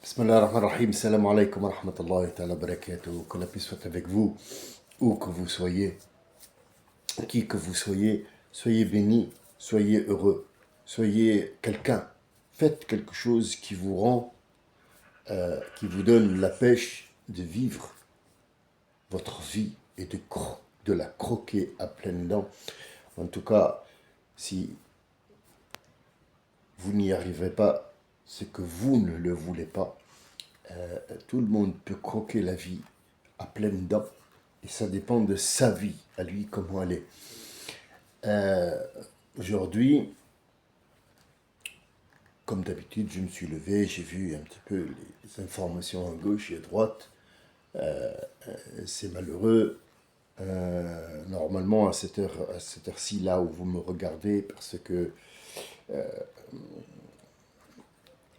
Bismillah ar-Rahman ar-Rahim, salam alaikum wa rahmatullahi ta'ala barakatuh. Que la paix soit avec vous, où que vous soyez, qui que vous soyez bénis, soyez heureux, soyez quelqu'un. Faites quelque chose qui vous rend, qui vous donne la pêche de vivre votre vie et de la croquer à pleines dents. En tout cas, si vous n'y arrivez pas, c'est que vous ne le voulez pas. Tout le monde peut croquer la vie à pleines dents et ça dépend de sa vie, à lui, comment elle est. Euh, Aujourd'hui, comme d'habitude, je me suis levé, j'ai vu un petit peu les informations à gauche et à droite. C'est malheureux. Normalement, à cette heure-ci, là où vous me regardez, parce que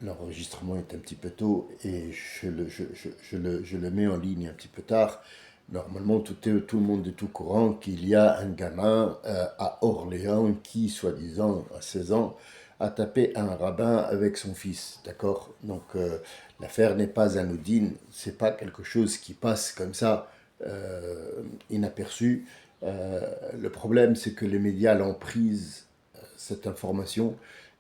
l'enregistrement est un petit peu tôt et je le mets en ligne un petit peu tard. Normalement, tout le monde est au courant qu'il y a un gamin à Orléans qui, soi-disant, à 16 ans, a tapé un rabbin avec son fils. D'accord. Donc, l'affaire n'est pas anodine. C'est pas quelque chose qui passe comme ça, inaperçu. Le problème, c'est que les médias l'ont prise, cette information,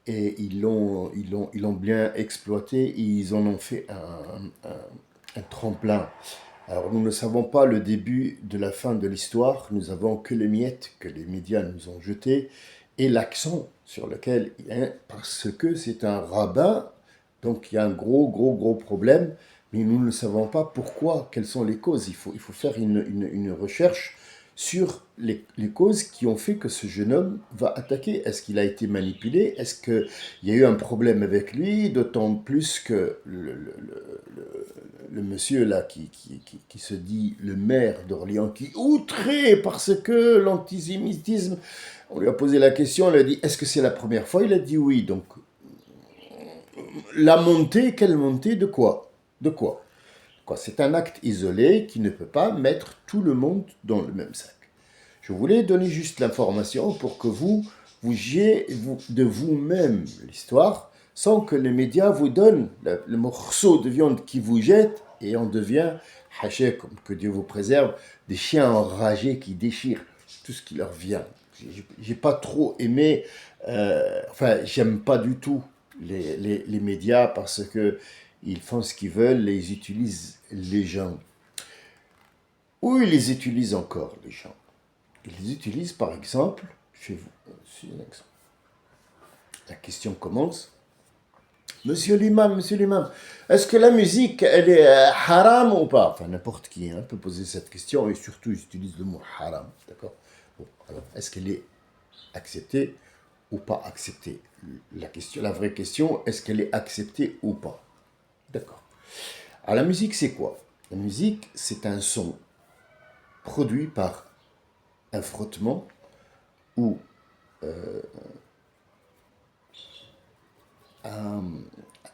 et ils l'ont bien exploité et ils en ont fait un tremplin. Alors nous ne savons pas le début de la fin de l'histoire, nous avons que les miettes que les médias nous ont jetées et l'accent sur lequel il est, parce que c'est un rabbin, donc il y a un gros problème, mais nous ne savons pas pourquoi, quelles sont les causes. Il faut faire une recherche sur les causes qui ont fait que ce jeune homme va attaquer. Est-ce qu'il a été manipulé? Est-ce qu'il y a eu un problème avec lui? D'autant plus que le monsieur là qui se dit le maire d'Orléans, qui est outré parce que l'antisémitisme, on lui a posé la question, il a dit est-ce que c'est la première fois? Il a dit oui. Donc la montée, quelle montée? De quoi? De quoi? C'est un acte isolé qui ne peut pas mettre tout le monde dans le même sac. Je voulais donner juste l'information pour que vous ayez de vous-même l'histoire, sans que les médias vous donnent le morceau de viande qui vous jette et on devient, haché, comme que Dieu vous préserve, des chiens enragés qui déchirent tout ce qui leur vient. J'ai pas trop aimé, j'aime pas du tout les médias parce que ils font ce qu'ils veulent et ils utilisent les gens. Où ils les utilisent encore, les gens? Ils les utilisent par exemple chez vous. La question commence. Monsieur l'imam, est-ce que la musique, elle est haram ou pas? Enfin, n'importe qui peut poser cette question et surtout, ils utilisent le mot haram. D'accord. Bon, alors, est-ce qu'elle est acceptée ou pas acceptée? La vraie question, est-ce qu'elle est acceptée ou pas? D'accord. Alors, la musique, c'est quoi? La musique, c'est un son produit par un frottement ou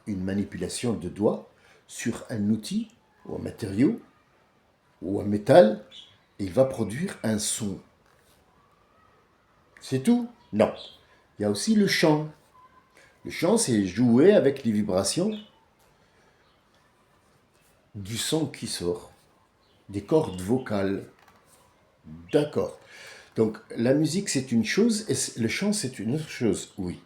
une manipulation de doigts sur un outil ou un matériau ou un métal, il va produire un son. C'est tout? Non. Il y a aussi le chant. Le chant, c'est jouer avec les vibrations du son qui sort, des cordes vocales. D'accord. Donc la musique, c'est une chose et le chant, c'est une autre chose, oui.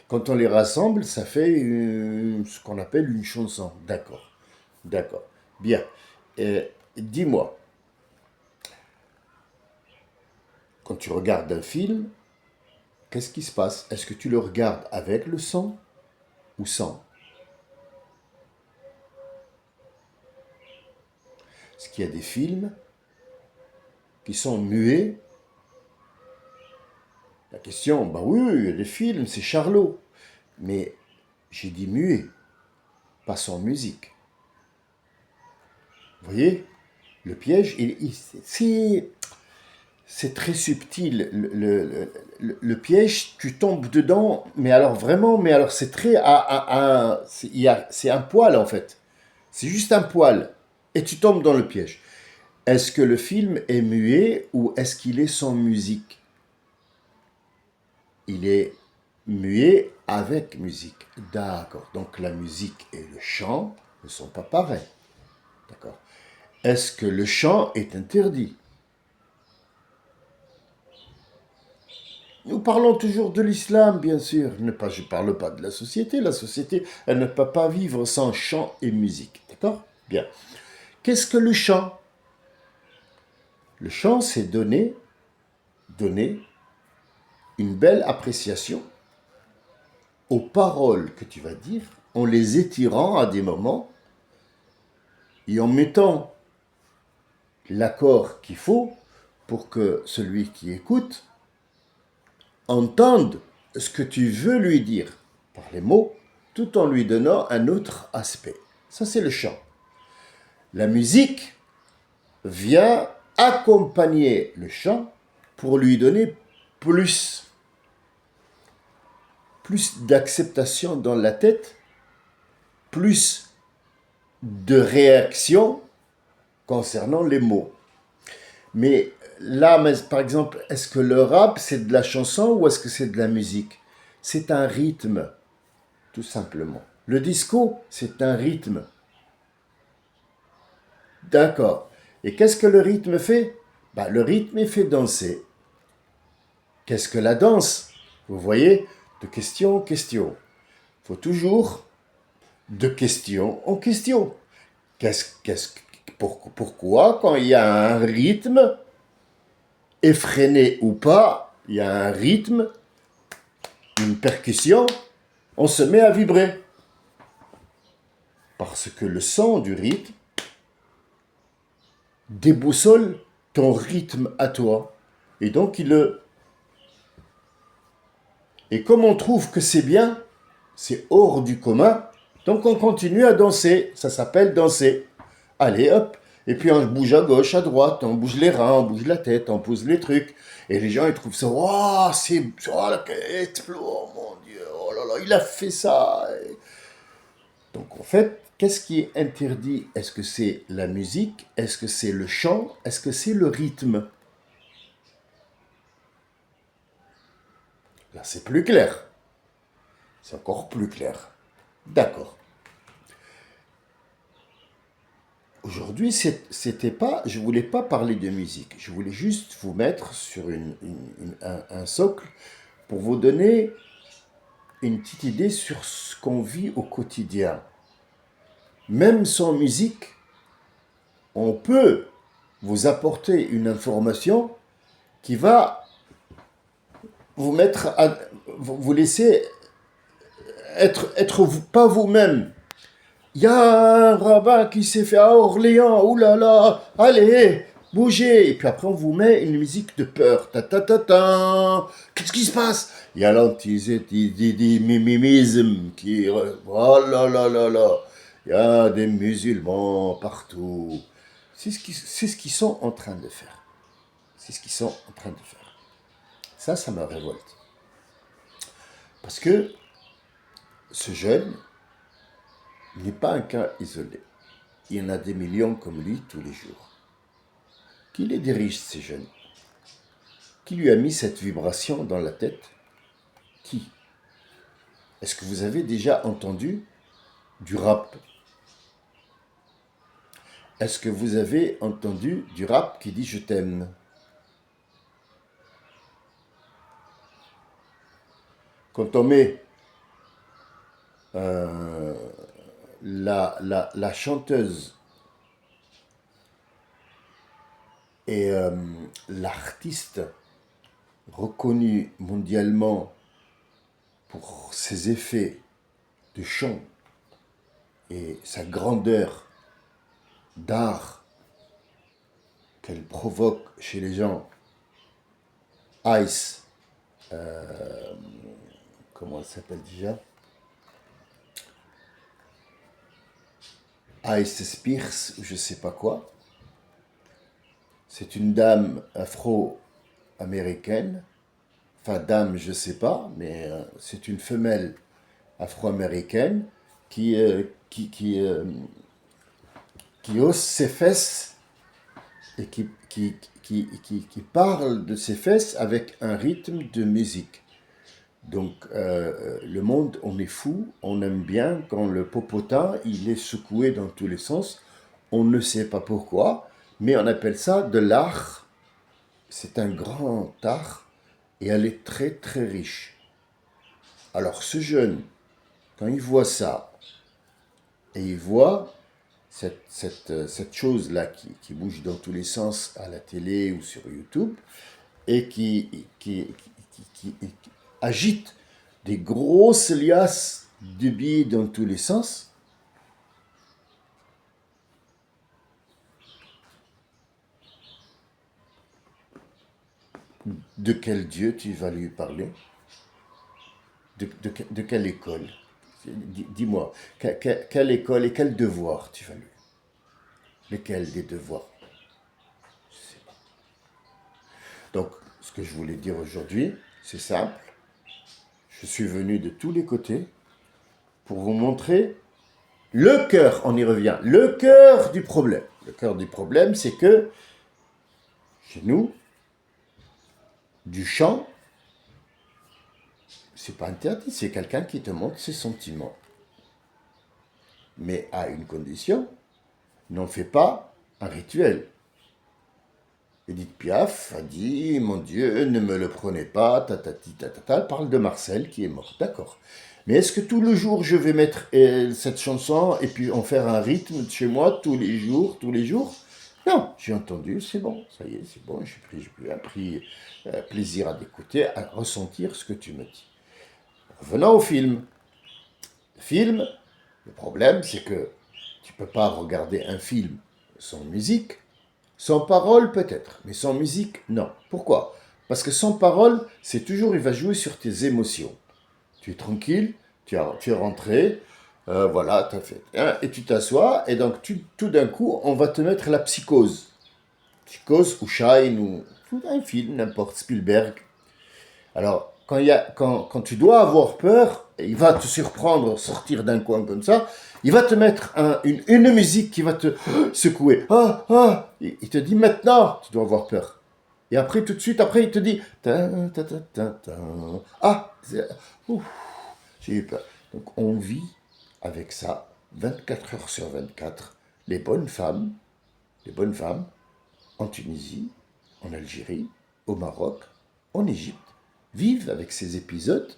Quand on les rassemble, ça fait ce qu'on appelle une chanson. D'accord. D'accord. Bien. Dis-moi, quand tu regardes un film, qu'est-ce qui se passe? Est-ce que tu le regardes avec le son ou sans? Est-ce qu'il y a des films qui sont muets? La question, bah oui, il y a des films, c'est Charlot. Mais j'ai dit muet, pas sans musique. Vous voyez? Le piège, c'est très subtil. Le piège, tu tombes dedans, mais alors vraiment, mais alors c'est très... c'est un poil en fait. C'est juste un poil. Et tu tombes dans le piège. Est-ce que le film est muet ou est-ce qu'il est sans musique? Il est muet avec musique. D'accord. Donc la musique et le chant ne sont pas pareils. D'accord. Est-ce que le chant est interdit? Nous parlons toujours de l'islam, bien sûr. Je ne parle pas de la société. La société, elle ne peut pas vivre sans chant et musique. D'accord? Bien. Qu'est-ce que le chant? Le chant, c'est donner une belle appréciation aux paroles que tu vas dire, en les étirant à des moments et en mettant l'accord qu'il faut pour que celui qui écoute entende ce que tu veux lui dire par les mots, tout en lui donnant un autre aspect. Ça, c'est le chant. La musique vient accompagner le chant pour lui donner plus d'acceptation dans la tête, plus de réaction concernant les mots. Mais là, par exemple, est-ce que le rap, c'est de la chanson ou est-ce que c'est de la musique? C'est un rythme, tout simplement. Le disco, c'est un rythme. D'accord. Et qu'est-ce que le rythme fait? Le rythme, il fait danser. Qu'est-ce que la danse? Vous voyez, de question en question. Il faut toujours de question en question. Pourquoi, quand il y a un rythme, effréné ou pas, il y a un rythme, une percussion, on se met à vibrer. Parce que le son du rythme déboussole ton rythme à toi. Et donc, Et comme on trouve que c'est bien, c'est hors du commun, donc on continue à danser. Ça s'appelle danser. Allez, hop. Et puis on bouge à gauche, à droite, on bouge les reins, on bouge la tête, on pose les trucs. Et les gens, ils trouvent ça, waouh, la tête, oh mon Dieu, oh là là, il a fait ça. Donc en fait, qu'est-ce qui est interdit? Est-ce que c'est la musique? Est-ce que c'est le chant? Est-ce que c'est le rythme? Là, c'est plus clair. C'est encore plus clair. D'accord. Aujourd'hui, je voulais pas parler de musique. Je voulais juste vous mettre sur un socle pour vous donner une petite idée sur ce qu'on vit au quotidien. Même sans musique, on peut vous apporter une information qui va vous laisser être pas vous-même. Il y a un rabbin qui s'est fait à Orléans, oulala, allez, bougez. Et puis après, on vous met une musique de peur. Ta ta ta ta. Qu'est-ce qui se passe? Il y a l'antisémitisme qui. Oh là là là là. Il y a des musulmans partout. C'est ce qu'ils sont en train de faire. C'est ce qu'ils sont en train de faire. Ça me révolte. Parce que ce jeune n'est pas un cas isolé. Il y en a des millions comme lui tous les jours. Qui les dirige, ces jeunes? Qui lui a mis cette vibration dans la tête? Qui? Est-ce que vous avez déjà entendu du rap? Est-ce que vous avez entendu du rap qui dit je t'aime? Quand on met la chanteuse et l'artiste reconnu mondialement pour ses effets de chant et sa grandeur d'art qu'elle provoque chez les gens, Ice, comment elle s'appelle déjà? Ice Spears, ou je sais pas quoi. C'est une dame afro-américaine. Enfin, dame, je sais pas, mais c'est une femelle afro-américaine qui hausse ses fesses et qui parle de ses fesses avec un rythme de musique. Donc, le monde, on est fou, on aime bien quand le popotin, il est secoué dans tous les sens. On ne sait pas pourquoi, mais on appelle ça de l'art. C'est un grand art et elle est très très riche. Alors, ce jeune, quand il voit ça, et il voit cette chose-là qui bouge dans tous les sens à la télé ou sur YouTube, et qui agite des grosses liasses de billets dans tous les sens, de quel Dieu tu vas lui parler? De quelle école? Dis-moi, quelle école et quel devoir tu vas lui? Lesquels des devoirs? Je sais pas. Donc, ce que je voulais dire aujourd'hui, c'est simple. Je suis venu de tous les côtés pour vous montrer le cœur, on y revient, le cœur du problème. Le cœur du problème, c'est que chez nous, du chant, c'est pas interdit, c'est quelqu'un qui te montre ses sentiments. Mais à une condition, n'en fais pas un rituel. Edith Piaf a dit, mon Dieu, ne me le prenez pas, tatati tatata, elle parle de Marcel qui est mort, d'accord. Mais est-ce que tout le jour je vais mettre cette chanson et puis en faire un rythme de chez moi tous les jours? Non, j'ai entendu, c'est bon, ça y est, c'est bon, j'ai pris plaisir à t'écouter, à ressentir ce que tu me dis. Revenons au film. Le film, le problème, c'est que tu ne peux pas regarder un film sans musique, sans parole peut-être, mais sans musique, non. Pourquoi? Parce que sans parole, c'est toujours, il va jouer sur tes émotions. Tu es tranquille, tu es rentré, voilà, tu as fait, hein, et tu t'assois, et donc tout d'un coup, on va te mettre la psychose. Psychose ou Shine, ou tout un film, n'importe, Spielberg. Alors, quand tu dois avoir peur, il va te surprendre, sortir d'un coin comme ça, il va te mettre une musique qui va te secouer. Ah, ah, il te dit maintenant, tu dois avoir peur. Et après, tout de suite, après, il te dit ta, ta, ta, ta, ta. Ah, ouf, j'ai eu peur. Donc, on vit avec ça 24 heures sur 24. Les bonnes femmes, en Tunisie, en Algérie, au Maroc, en Égypte, vivent avec ces épisodes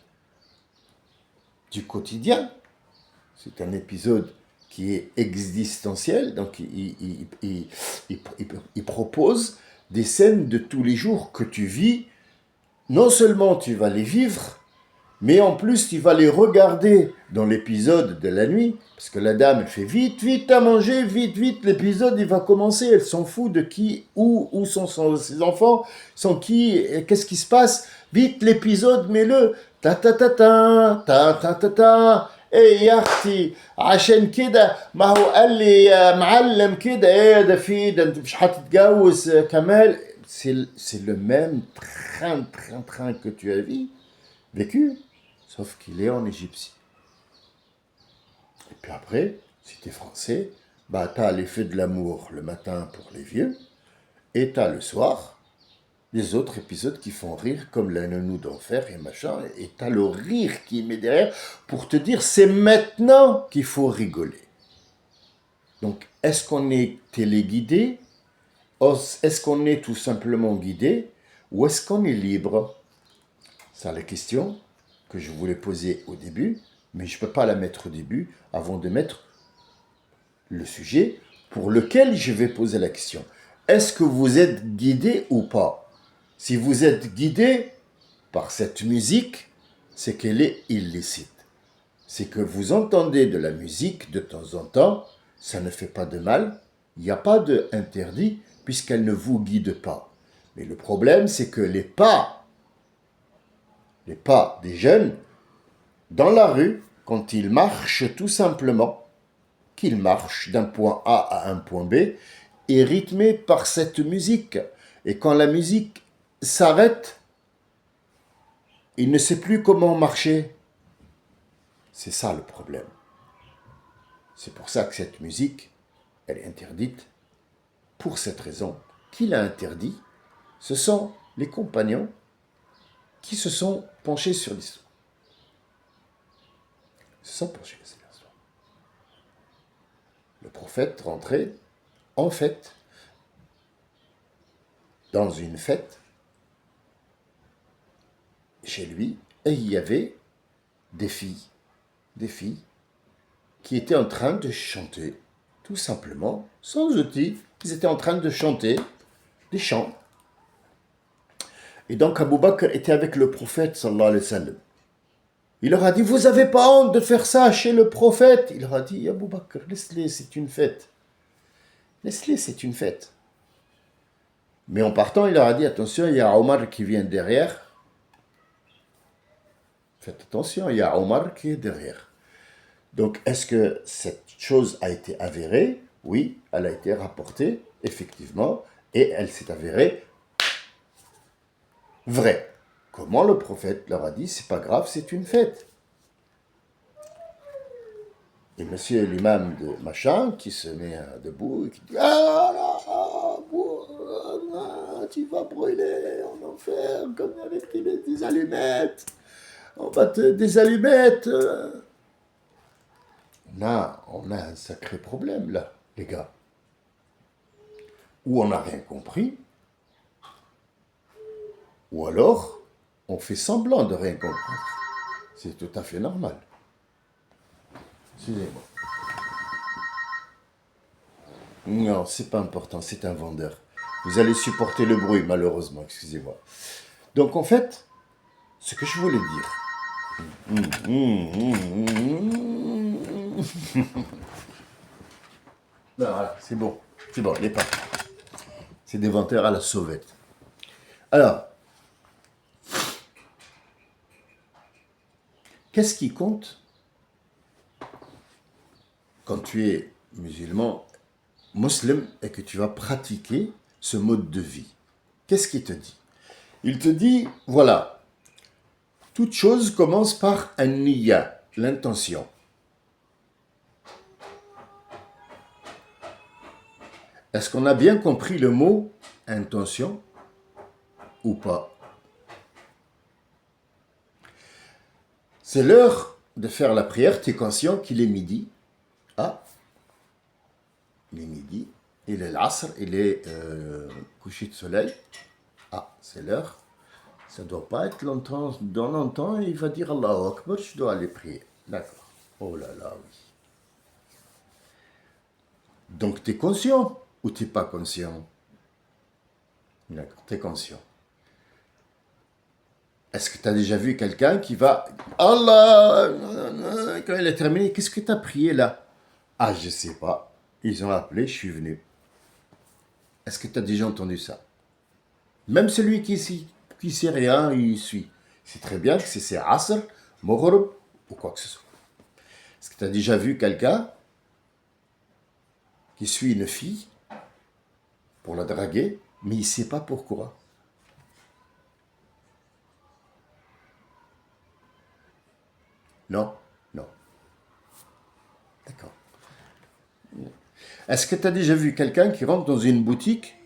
du quotidien. C'est un épisode qui est existentiel, donc il propose des scènes de tous les jours que tu vis. Non seulement tu vas les vivre, mais en plus tu vas les regarder dans l'épisode de la nuit, parce que la dame elle fait vite, vite à manger, vite, vite, l'épisode il va commencer, elle s'en fout de qui, où sont ses enfants, sont qui, qu'est-ce qui se passe, vite l'épisode, mets-le, ta ta ta ta, ta ta ta ta, ايه يا اختي عشان كده ما هو قال لي يا معلم كده ايه ده في ده انت مش هتتجوز كمال. C'est le même train que tu as vécu, sauf qu'il est en Égypte. Et puis après, si tu es français, bah t'as les feux de l'amour le matin pour les vieux, et t'as le soir les autres épisodes qui font rire, comme la nounou d'enfer et machin, et t'as le rire qui met derrière pour te dire c'est maintenant qu'il faut rigoler. Donc, est-ce qu'on est téléguidé? Est-ce qu'on est tout simplement guidé? Ou est-ce qu'on est libre? C'est la question que je voulais poser au début, mais je ne peux pas la mettre au début avant de mettre le sujet pour lequel je vais poser la question. Est-ce que vous êtes guidé ou pas? Si vous êtes guidé par cette musique, c'est qu'elle est illicite. C'est que vous entendez de la musique de temps en temps, ça ne fait pas de mal, il n'y a pas d'interdit puisqu'elle ne vous guide pas. Mais le problème, c'est que les pas des jeunes, dans la rue, quand ils marchent tout simplement, qu'ils marchent d'un point A à un point B, est rythmé par cette musique. Et quand la musique s'arrête, il ne sait plus comment marcher. C'est ça le problème. C'est pour ça que cette musique, elle est interdite. Pour cette raison, qui l'a interdit, ce sont les compagnons qui se sont penchés sur l'histoire. C'est ça pour Sheikh Salih. Le prophète rentrait en fête, dans une fête, chez lui, et il y avait des filles qui étaient en train de chanter, tout simplement, sans outils. Ils étaient en train de chanter des chants. Et donc Abu Bakr était avec le prophète, sallallahu alayhi wa sallam. Il leur a dit, vous n'avez pas honte de faire ça chez le prophète? Il leur a dit, Abu Bakr, laisse-les, c'est une fête. Laisse-les, c'est une fête. Mais en partant, il leur a dit, attention, il y a Omar qui vient derrière. Faites attention, il y a Omar qui est derrière. Donc, est-ce que cette chose a été avérée? Oui, elle a été rapportée, effectivement, et elle s'est avérée vraie. Comment le prophète leur a dit, c'est pas grave, c'est une fête. Et monsieur l'imam de machin qui se met debout et qui dit, tu vas brûler en enfer comme avec des allumettes. On va des allumettes. On a un sacré problème là, les gars. Ou on n'a rien compris, ou alors on fait semblant de rien comprendre. C'est tout à fait normal. Excusez-moi. Non, c'est pas important, c'est un vendeur. Vous allez supporter le bruit, malheureusement, excusez-moi. Donc en fait, ce que je voulais dire. Voilà, c'est bon, il est parti. C'est des vendeurs à la sauvette. Alors, qu'est-ce qui compte quand tu es musulman, et que tu vas pratiquer ce mode de vie? Qu'est-ce qu'il te dit? Il te dit, voilà, toute chose commence par un niya, l'intention. Est-ce qu'on a bien compris le mot intention ou pas? C'est l'heure de faire la prière, tu es conscient qu'il est midi. Ah, il est midi, il est l'asr, il est coucher de soleil. Ah, c'est l'heure. Ça ne doit pas être longtemps. Dans longtemps, il va dire Allahu Akbar, je dois aller prier. D'accord. Oh là là, oui. Donc, tu es conscient ou tu n'es pas conscient? D'accord, tu es conscient. Est-ce que tu as déjà vu quelqu'un qui va Allah, quand il est terminé, qu'est-ce que tu as prié là? Ah, je ne sais pas. Ils ont appelé, je suis venu. Est-ce que tu as déjà entendu ça? Même celui qui sait rien, il suit. C'est très bien que c'est Asr, Maghrib ou quoi que ce soit. Est-ce que tu as déjà vu quelqu'un qui suit une fille pour la draguer, mais il ne sait pas pourquoi? Non, non. D'accord. Est-ce que tu as déjà vu quelqu'un qui rentre dans une boutique,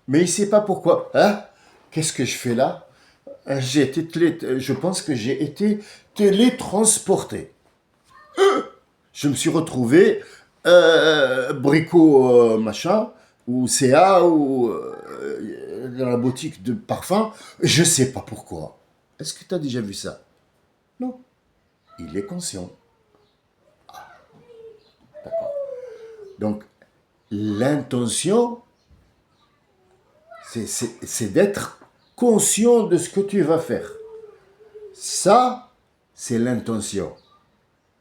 mais il ne sait pas pourquoi? Hein? Qu'est-ce que je fais là? Je pense que j'ai été télétransporté. Je me suis retrouvé Brico machin, ou CA, ou dans la boutique de parfum. Je ne sais pas pourquoi. Est-ce que tu as déjà vu ça? Non. Il est conscient. Ah, d'accord. Donc, l'intention, c'est d'être conscient de ce que tu vas faire. Ça, c'est l'intention.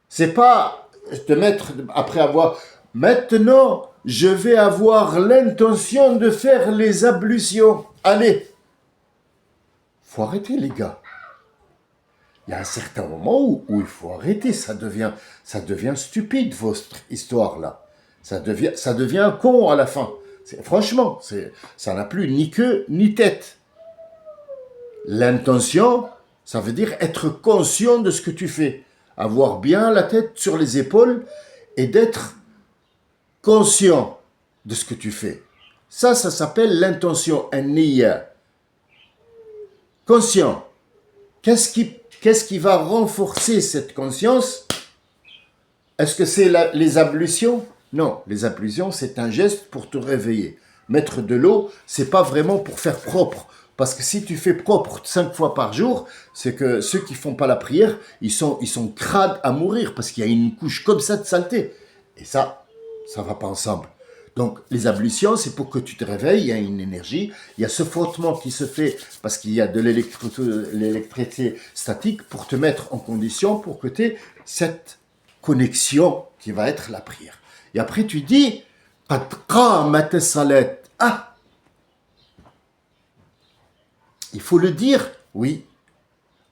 C'est pas te mettre après avoir... Maintenant, je vais avoir l'intention de faire les ablutions. Allez. Faut arrêter, les gars. Il y a un certain moment où il faut arrêter. Ça devient stupide, votre histoire-là. Ça devient con à la fin. Franchement, ça n'a plus ni queue ni tête. L'intention, ça veut dire être conscient de ce que tu fais. Avoir bien la tête sur les épaules et d'être conscient de ce que tu fais. Ça s'appelle l'intention, un niya. Conscient. Qu'est-ce Qu'est-ce qui va renforcer cette conscience? Est-ce que c'est les ablutions? Non, les ablutions, c'est un geste pour te réveiller. Mettre de l'eau, c'est pas vraiment pour faire propre. Parce que si tu fais propre 5 fois par jour, c'est que ceux qui font pas la prière, ils sont crades à mourir parce qu'il y a une couche comme ça de saleté. Et ça va pas ensemble. Donc, les ablutions, c'est pour que tu te réveilles, il y a une énergie, il y a ce frottement qui se fait parce qu'il y a de l'électricité statique pour te mettre en condition pour que tu aies cette connexion qui va être la prière. Et après, tu dis, ah, il faut le dire, oui.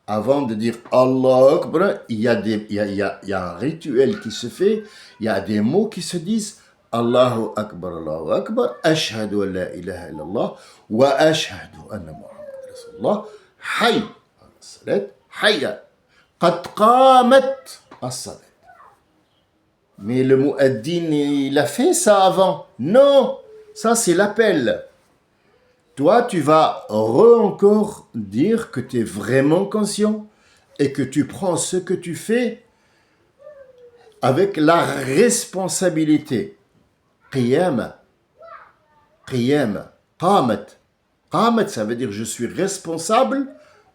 Avant de dire Allah Akbar, il y a un rituel qui se fait, il y a des mots qui se disent Allahu Akbar, Ashhadu an la ilaha illallah, wa ashhadu anna Muhammad Rasulullah, Hayy as-salat, Hayya, qad qamat as-salat. Mais le muaddin, il a fait ça avant. Non, ça c'est l'appel. Toi, tu vas encore dire que tu es vraiment conscient et que tu prends ce que tu fais avec la responsabilité. Qiyam, qamat. Qamat, ça veut dire je suis responsable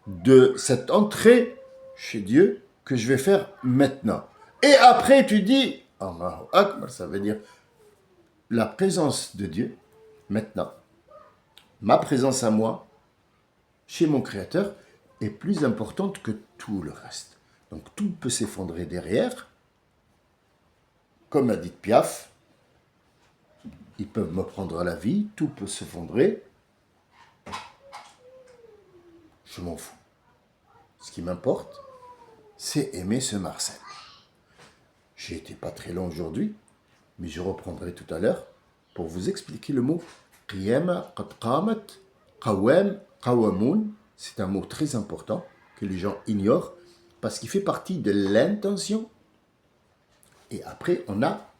de cette entrée chez Dieu que je vais faire maintenant. Et après, tu dis, Allahu Akbar, ça veut dire la présence de Dieu maintenant. Ma présence à moi, chez mon Créateur, est plus importante que tout le reste. Donc tout peut s'effondrer derrière. Comme a dit Piaf, ils peuvent me prendre la vie, tout peut s'effondrer. Je m'en fous. Ce qui m'importe, c'est aimer ce Marcel. J'ai été pas très long aujourd'hui, mais je reprendrai tout à l'heure pour vous expliquer le mot Qiyama, qad qamat, qawam, qawamun. C'est un mot très important que les gens ignorent parce qu'il fait partie de l'intention. Et après, on a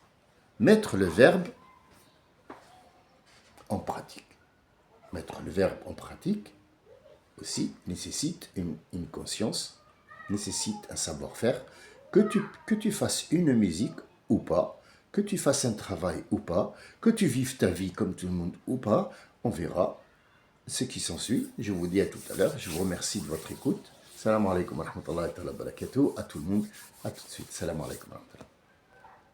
mettre le verbe en pratique. Mettre le verbe en pratique aussi nécessite une conscience, nécessite un savoir-faire. Que tu fasses une musique ou pas, que tu fasses un travail ou pas, que tu vives ta vie comme tout le monde ou pas, on verra ce qui s'ensuit. Je vous dis à tout à l'heure. Je vous remercie de votre écoute. Salam alaikum wa rahmatullahi wa barakatuh. À tout le monde. À tout de suite. Salam alaikum wa rahmatullahi.